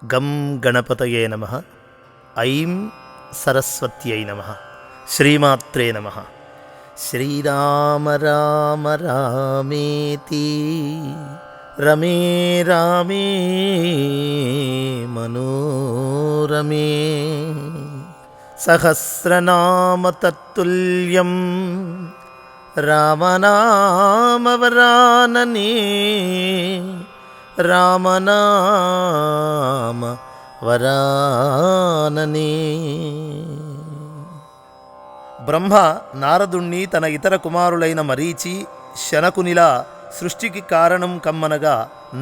గం గణపతయే నమః. ఐం సరస్వత్యై నమః. శ్రీమాత్రే నమః. శ్రీరామ రామ రామేతి రమే రామే మనోరమే సహస్రనామ తత్తుల్యం రామనామవరాననే రామనామ వరాననే. బ్రహ్మ నారదుణ్ణి తన ఇతర కుమారులైన మరీచి శనకునిలా సృష్టికి కారణం కమ్మనగా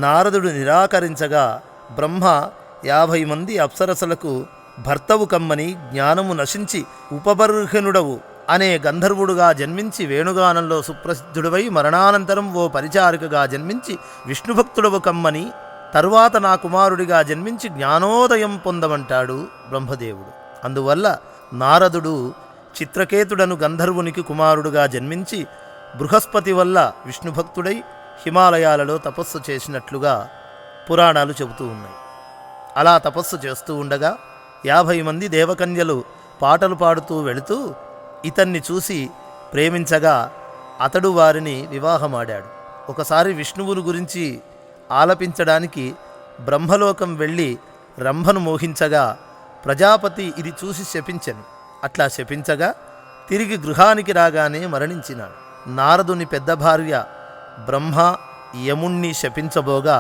నారదుడు నిరాకరించగా బ్రహ్మ 50 మంది అప్సరసలకు భర్తవు కమ్మని జ్ఞానము నశించి ఉపబర్హనుడవు అనే గంధర్వుడుగా జన్మించి వేణుగానంలో సుప్రసిద్ధుడివై మరణానంతరం ఓ పరిచారికగా జన్మించి విష్ణుభక్తుడవు కమ్మని తరువాత నా కుమారుడిగా జన్మించి జ్ఞానోదయం పొందమంటాడు బ్రహ్మదేవుడు. అందువల్ల నారదుడు చిత్రకేతుడను గంధర్వునికి కుమారుడుగా జన్మించి బృహస్పతి వల్ల విష్ణుభక్తుడై హిమాలయాలలో తపస్సు చేసినట్లుగా పురాణాలు చెబుతూ ఉన్నాయి. అలా తపస్సు చేస్తూ ఉండగా 50 మంది దేవకన్యలు పాటలు పాడుతూ వెళుతూ ఇతన్ని చూసి ప్రేమించగా అతడు వారిని వివాహమాడాడు. ఒకసారి విష్ణువుని గురించి ఆలపించడానికి బ్రహ్మలోకం వెళ్ళి రంభను మోహించగా ప్రజాపతి ఇది చూసి శపించెను. అట్లా శపించగా తిరిగి గృహానికి రాగానే మరణించినాడు. నారదుని పెద్ద భార్య బ్రహ్మ యముణ్ణి శపించబోగా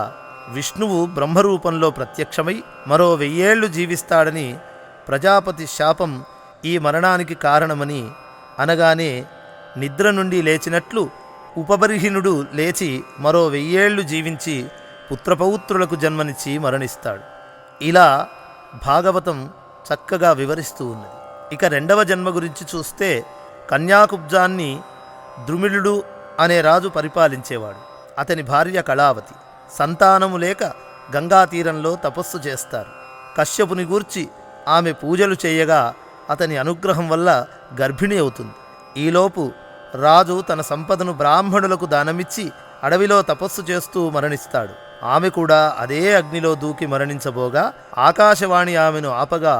విష్ణువు బ్రహ్మరూపంలో ప్రత్యక్షమై మరో 1000 ఏళ్లు జీవిస్తాడని ప్రజాపతి శాపం ఈ మరణానికి కారణమని అనగానే నిద్ర నుండి లేచినట్లు ఉపబర్హినుడు లేచి మరో 1000 ఏళ్లు జీవించి పుత్రపౌత్రులకు జన్మనిచ్చి మరణిస్తాడు. ఇలా భాగవతం చక్కగా వివరిస్తూ ఉన్నది. ఇక రెండవ జన్మ గురించి చూస్తే కన్యాకుబ్జాన్ని ద్రుమిళుడు అనే రాజు పరిపాలించేవాడు. అతని భార్య కళావతి. సంతానము లేక గంగా తీరంలో తపస్సు చేస్తారు. కశ్యపుని గూర్చి ఆమె పూజలు చేయగా అతని అనుగ్రహం వల్ల గర్భిణి అవుతుంది. ఈలోపు రాజు తన సంపదను బ్రాహ్మణులకు దానమిచ్చి అడవిలో తపస్సు చేస్తూ మరణిస్తాడు. ఆమె కూడా అదే అగ్నిలో దూకి మరణించబోగా ఆకాశవాణి ఆమెను ఆపగా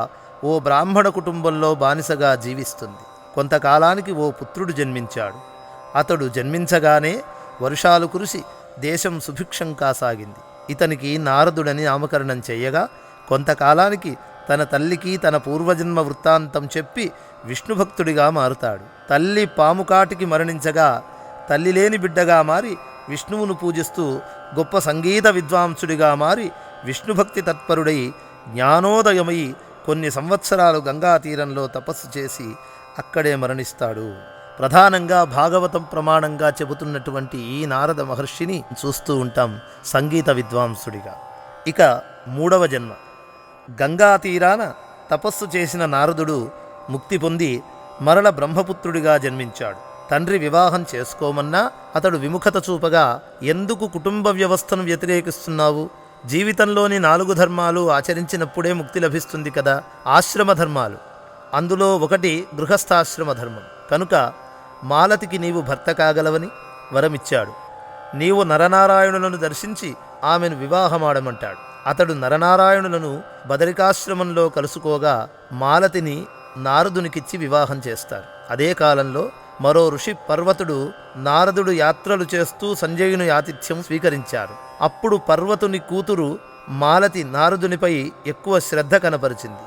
ఓ బ్రాహ్మణ కుటుంబంలో బానిసగా జీవిస్తుంది. కొంతకాలానికి ఓ పుత్రుడు జన్మించాడు. అతడు జన్మించగానే వర్షాలు కురిసి దేశం సుభిక్షం కాసాగింది. ఇతనికి నారదుడని నామకరణం చేయగా కొంతకాలానికి తన తల్లికి తన పూర్వజన్మ వృత్తాంతం చెప్పి విష్ణుభక్తుడిగా మారుతాడు. తల్లి పాముకాటికి మరణించగా తల్లి లేని బిడ్డగా మారి విష్ణువును పూజిస్తూ గొప్ప సంగీత విద్వాంసుడిగా మారి విష్ణుభక్తి తత్పరుడై జ్ఞానోదయమై కొన్ని సంవత్సరాలు గంగా తీరంలో తపస్సు చేసి అక్కడే మరణిస్తాడు. ప్రధానంగా భాగవతం ప్రమాణంగా చెబుతున్నటువంటి ఈ నారద మహర్షిని చూస్తూ ఉంటాం సంగీత విద్వాంసుడిగా. ఇక మూడవ జన్మ. గంగా తీరాన తపస్సు చేసిన నారదుడు ముక్తి పొంది మరల బ్రహ్మపుత్రుడిగా జన్మించాడు. తండ్రి వివాహం చేసుకోమన్నా అతడు విముఖత చూపగా, ఎందుకు కుటుంబ వ్యవస్థను వ్యతిరేకిస్తున్నావు? జీవితంలోని 4 ధర్మాలు ఆచరించినప్పుడే ముక్తి లభిస్తుంది కదా. ఆశ్రమ ధర్మాలు, అందులో ఒకటి గృహస్థాశ్రమ ధర్మం. కనుక మాలతికి నీవు భర్త కాగలవని వరమిచ్చాడు. నీవు నరనారాయణులను దర్శించి ఆమెను వివాహమాడమంటాడు. అతడు నరనారాయణులను బదరికాశ్రమంలో కలుసుకోగా మాలతిని నారదునికిచ్చి వివాహం చేస్తారు. అదే కాలంలో మరో ఋషి పర్వతుడు నారదుడు యాత్రలు చేస్తూ సంజయుని ఆతిథ్యం స్వీకరించారు. అప్పుడు పర్వతుని కూతురు మాలతి నారదునిపై ఎక్కువ శ్రద్ధ కనపరిచింది.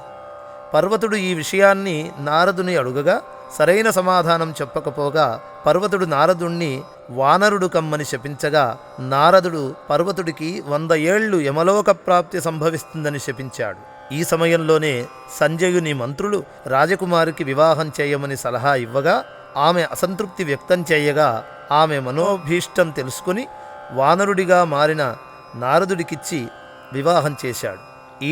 పర్వతుడు ఈ విషయాన్ని నారదుని అడుగగా సరైన సమాధానం చెప్పకపోగా పర్వతుడు నారదుణ్ణి వానరుడు కమ్మని శపించగా నారదుడు పర్వతుడికి 100 ఏళ్లు యమలోక ప్రాప్తి సంభవిస్తుందని శపించాడు. ఈ సమయంలోనే సంజయుని మంత్రులు రాజకుమారికి వివాహం చేయమని సలహా ఇవ్వగా ఆమె అసంతృప్తి వ్యక్తం చేయగా ఆమె మనోభీష్టం తెలుసుకుని వానరుడిగా మారిన నారదుడికిచ్చి వివాహం చేశాడు.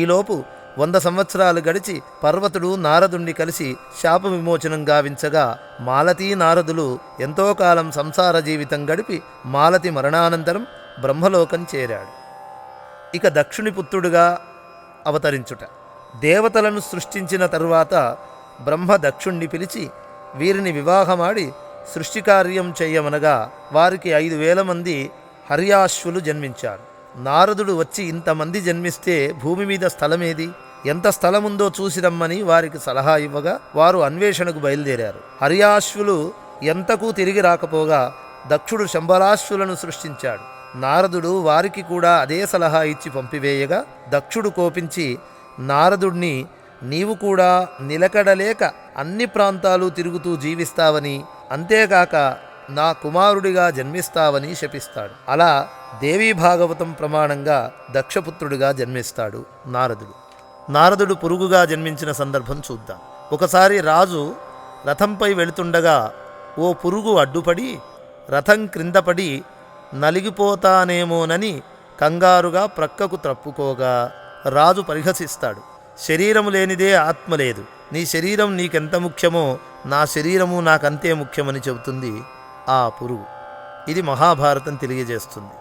ఈలోపు 100 సంవత్సరాలు గడిచి పర్వతుడు నారదుణ్ణి కలిసి శాప విమోచనం గావించగా మాలతీ నారదులు ఎంతో కాలం సంసార జీవితం గడిపి మాలతి మరణానంతరం బ్రహ్మలోకం చేరాడు. ఇక దక్షుని పుత్రుడుగా అవతరించుట. దేవతలను సృష్టించిన తరువాత బ్రహ్మ దక్షుణ్ణి పిలిచి వీరిని వివాహమాడి సృష్టికార్యం చేయమనగా వారికి 5000 మంది హర్యాశ్వులు జన్మించారు. నారదుడు వచ్చి ఇంతమంది జన్మిస్తే భూమి మీద స్థలమేది, ఎంత స్థలముందో చూసి రమ్మని వారికి సలహా ఇవ్వగా వారు అన్వేషణకు బయలుదేరారు. హర్యాశ్వులు ఎంతకు తిరిగి రాకపోగా దక్షుడు శంబలాశ్వులను సృష్టించాడు. నారదుడు వారికి కూడా అదే సలహా ఇచ్చి పంపివేయగా దక్షుడు కోపించి నారదుడిని నీవు కూడా నిలకడలేక అన్ని ప్రాంతాలు తిరుగుతూ జీవిస్తావని, అంతేకాక నా కుమారుడిగా జన్మిస్తావని శపిస్తాడు. అలా దేవీ భాగవతం ప్రమాణంగా దక్షపుత్రుడిగా జన్మిస్తాడు నారదుడు. నారదుడు పురుగుగా జన్మించిన సందర్భం చూద్దాం. ఒకసారి రాజు రథంపై వెళుతుండగా ఓ పురుగు అడ్డుపడి రథం క్రిందపడి నలిగిపోతానేమోనని కంగారుగా ప్రక్కకు త్రప్పుకోగా రాజు పరిహసిస్తాడు. శరీరము లేనిదే ఆత్మ లేదు, నీ శరీరం నీకెంత ముఖ్యమో నా శరీరము నాకంతే ముఖ్యమని చెబుతుంది ఆ పురుగు. ఇది మహాభారతం తెలియజేస్తుంది.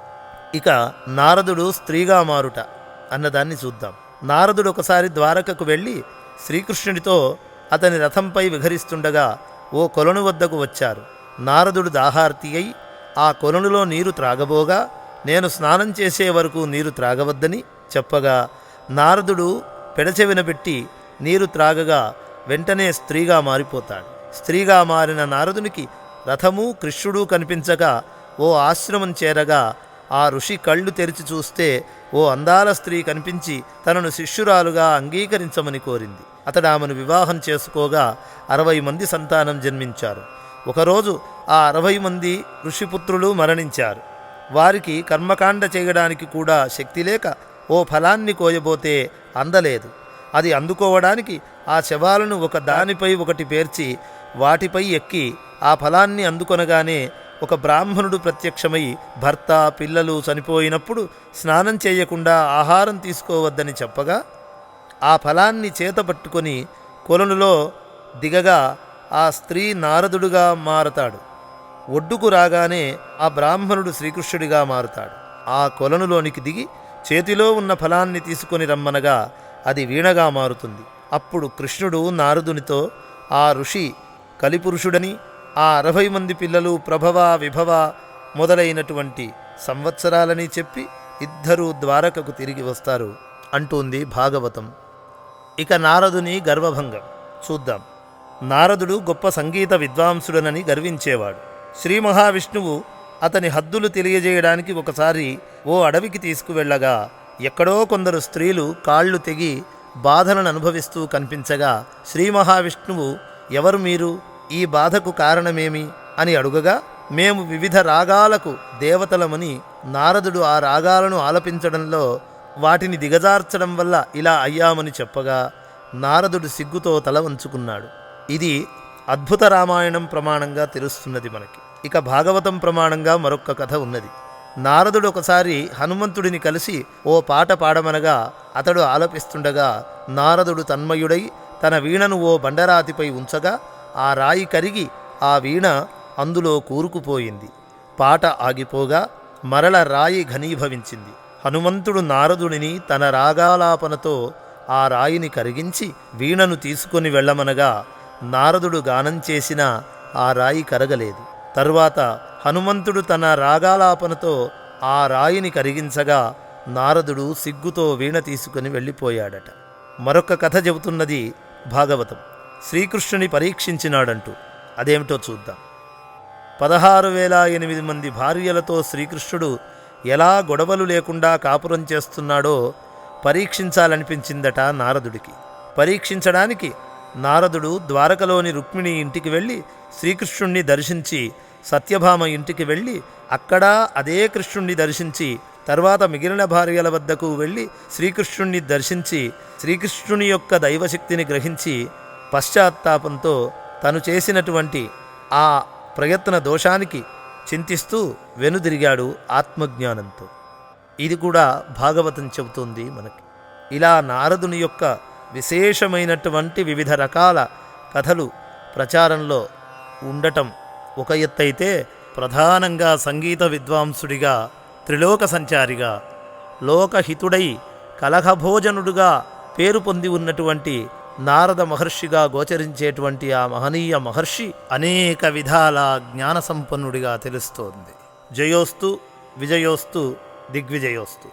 ఇక నారదుడు స్త్రీగా మారుట అన్నదాన్ని చూద్దాం. నారదుడు ఒకసారి ద్వారకకు వెళ్ళి శ్రీకృష్ణుడితో అతని రథంపై విహరిస్తుండగా ఓ కొలను వద్దకు వచ్చారు. నారదుడు దాహార్తి అయి ఆ కొలనులో నీరు త్రాగబోగా నేను స్నానం చేసే వరకు నీరు త్రాగవద్దని చెప్పగా నారదుడు పెడచెవిన పెట్టి నీరు త్రాగగా వెంటనే స్త్రీగా మారిపోతాడు. స్త్రీగా మారిన నారదునికి రథము కృష్ణుడు కనిపించగా ఓ ఆశ్రమం చేరగా ఆ ఋషి కళ్ళు తెరిచి చూస్తే ఓ అందాల స్త్రీ కనిపించి తనను శిష్యురాలుగా అంగీకరించమని కోరింది. అతడు ఆమెను వివాహం చేసుకోగా 60 మంది సంతానం జన్మించారు. ఒకరోజు ఆ 60 మంది ఋషిపుత్రులు మరణించారు. వారికి కర్మకాండ చేయడానికి కూడా శక్తి లేక ఓ ఫలాన్ని కోయబోతే అందలేదు. అది అందుకోవడానికి ఆ శవాలను ఒక దానిపై ఒకటి పేర్చి వాటిపై ఎక్కి ఆ ఫలాన్ని అందుకొనగానే ఒక బ్రాహ్మణుడు ప్రత్యక్షమై భర్త పిల్లలు చనిపోయినప్పుడు స్నానం చేయకుండా ఆహారం తీసుకోవద్దని చెప్పగా ఆ ఫలాన్ని చేతపట్టుకొని కొలనులో దిగగా ఆ స్త్రీ నారదుడుగా మారతాడు. ఒడ్డుకు రాగానే ఆ బ్రాహ్మణుడు శ్రీకృష్ణుడిగా మారుతాడు. ఆ కొలనులోనికి దిగి చేతిలో ఉన్న ఫలాన్ని తీసుకొని రమ్మనగా అది వీణగా మారుతుంది. అప్పుడు కృష్ణుడు నారదునితో ఆ ఋషి కలిపురుషుడని, ఆ 60 మంది పిల్లలు ప్రభవ విభవ మొదలైనటువంటి సంవత్సరాలని చెప్పి ఇద్దరూ ద్వారకకు తిరిగి వస్తారు అంటోంది భాగవతం. ఇక నారదుని గర్వభంగం చూద్దాం. నారదుడు గొప్ప సంగీత విద్వాంసుడనని గర్వించేవాడు. శ్రీ మహావిష్ణువు అతని హద్దులు తెలియజేయడానికి ఒకసారి ఓ అడవికి తీసుకువెళ్ళగా ఎక్కడో కొందరు స్త్రీలు కాళ్ళు తెగి బాధలను అనుభవిస్తూ కనిపించగా శ్రీ మహావిష్ణువు ఎవరు మీరు, ఈ బాధకు కారణమేమి అని అడుగగా మేము వివిధ రాగాలకు దేవతలమని నారదుడు ఆ రాగాలను ఆలపించడంలో వాటిని దిగజార్చడం వల్ల ఇలా అయ్యామని చెప్పగా నారదుడు సిగ్గుతో తల వంచుకున్నాడు. ఇది అద్భుత రామాయణం ప్రమాణంగా తెలుస్తున్నది మనకి. ఇక భాగవతం ప్రమాణంగా మరొక్క కథ ఉన్నది. నారదుడు ఒకసారి హనుమంతుడిని కలిసి ఓ పాట పాడమనగా అతడు ఆలపిస్తుండగా నారదుడు తన్మయుడై తన వీణను ఓ బండరాతిపై ఉంచగా ఆ రాయి కరిగి ఆ వీణ అందులో కూరుకుపోయింది. పాట ఆగిపోగా మరల రాయి ఘనీభవించింది. హనుమంతుడు నారదుడిని తన రాగాలాపనతో ఆ రాయిని కరిగించి వీణను తీసుకొని వెళ్ళమనగా నారదుడు గానం చేసినా ఆ రాయి కరగలేదు. తరువాత హనుమంతుడు తన రాగాలాపనతో ఆ రాయిని కరిగించగా నారదుడు సిగ్గుతో వీణ తీసుకుని వెళ్ళిపోయాడట. మరొక కథ చెబుతున్నది భాగవతం. శ్రీకృష్ణుని పరీక్షించినాడంటూ. అదేమిటో చూద్దాం. 16,008 మంది భార్యలతో శ్రీకృష్ణుడు ఎలా గొడవలు లేకుండా కాపురం చేస్తున్నాడో పరీక్షించాలనిపించిందట నారదుడికి. పరీక్షించడానికి నారదుడు ద్వారకలోని రుక్మిణి ఇంటికి వెళ్ళి శ్రీకృష్ణుణ్ణి దర్శించి సత్యభామ ఇంటికి వెళ్ళి అక్కడా అదే కృష్ణుణ్ణి దర్శించి తర్వాత మిగిలిన భార్యల వద్దకు వెళ్ళి శ్రీకృష్ణుణ్ణి దర్శించి శ్రీకృష్ణుని యొక్క దైవశక్తిని గ్రహించి పశ్చాత్తాపంతో తను చేసినటువంటి ఆ ప్రయత్న దోషానికి చింతిస్తూ వెనుదిరిగాడు ఆత్మజ్ఞానంతో. ఇది కూడా భాగవతం చెబుతోంది మనకి. ఇలా నారదుని యొక్క విశేషమైనటువంటి వివిధ రకాల కథలు ప్రచారంలో ఉండటం ఒక ఎత్తైతే, ప్రధానంగా సంగీత విద్వాంసుడిగా, త్రిలోక సంచారిగా, లోకహితుడై కలహభోజనుడుగా పేరు పొంది ఉన్నటువంటి నారద మహర్షిగా గోచరించేటువంటి ఆ మహనీయ మహర్షి అనేక విధాల జ్ఞాన సంపన్నుడిగా తెలుస్తోంది. జయోస్తు, విజయోస్తు, దిగ్విజయోస్తు.